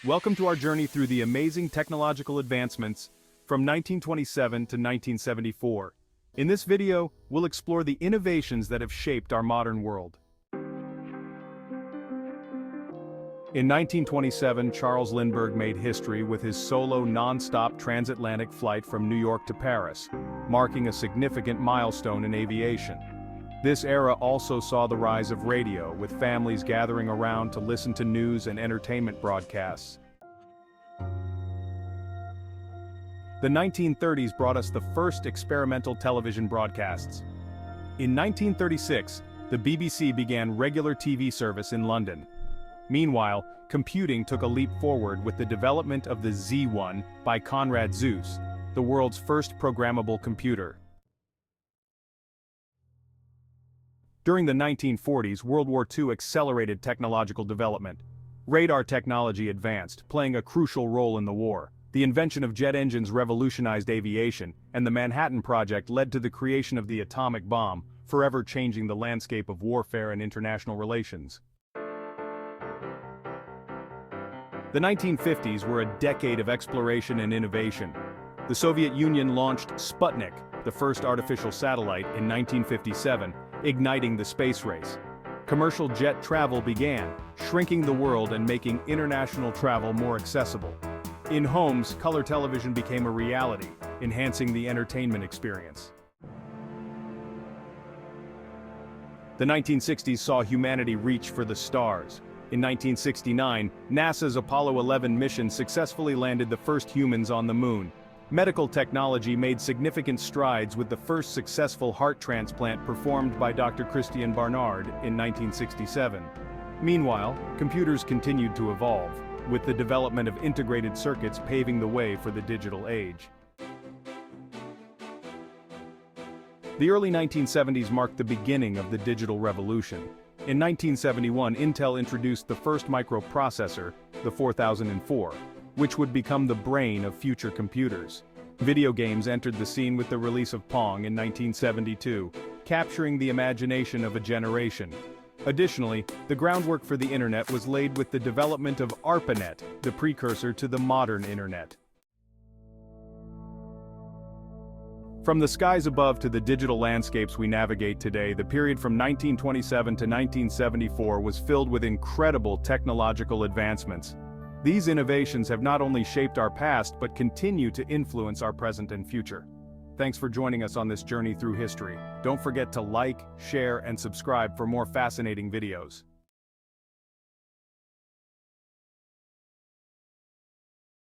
Welcome to our journey through the amazing technological advancements from 1927 to 1974. In this video, we'll explore the innovations that have shaped our modern world. In 1927, Charles Lindbergh made history with his solo non-stop transatlantic flight from New York to Paris, marking a significant milestone in aviation. This era also saw the rise of radio, with families gathering around to listen to news and entertainment broadcasts. The 1930s brought us the first experimental television broadcasts. In 1936, the BBC began regular TV service in London. Meanwhile, computing took a leap forward with the development of the Z1 by Conrad Zuse, the world's first programmable computer. During the 1940s, World War II accelerated technological development. Radar technology advanced, playing a crucial role in the war. The invention of jet engines revolutionized aviation, and the Manhattan Project led to the creation of the atomic bomb, forever changing the landscape of warfare and international relations. The 1950s were a decade of exploration and innovation. The Soviet Union launched Sputnik, the first artificial satellite, in 1957, igniting the space race. Commercial jet travel began, shrinking the world and making international travel more accessible. In homes, color television became a reality, enhancing the entertainment experience. The 1960s saw humanity reach for the stars. In 1969, NASA's Apollo 11 mission successfully landed the first humans on the moon. Medical technology made significant strides with the first successful heart transplant performed by Dr. Christian Barnard in 1967. Meanwhile, computers continued to evolve, with the development of integrated circuits paving the way for the digital age. The early 1970s marked the beginning of the digital revolution. In 1971, Intel introduced the first microprocessor, the 4004, which would become the brain of future computers. Video games entered the scene with the release of Pong in 1972, capturing the imagination of a generation. Additionally, the groundwork for the internet was laid with the development of ARPANET, the precursor to the modern internet. From the skies above to the digital landscapes we navigate today, the period from 1927 to 1974 was filled with incredible technological advancements. These innovations have not only shaped our past but continue to influence our present and future. Thanks for joining us on this journey through history. Don't forget to like, share, and subscribe for more fascinating videos.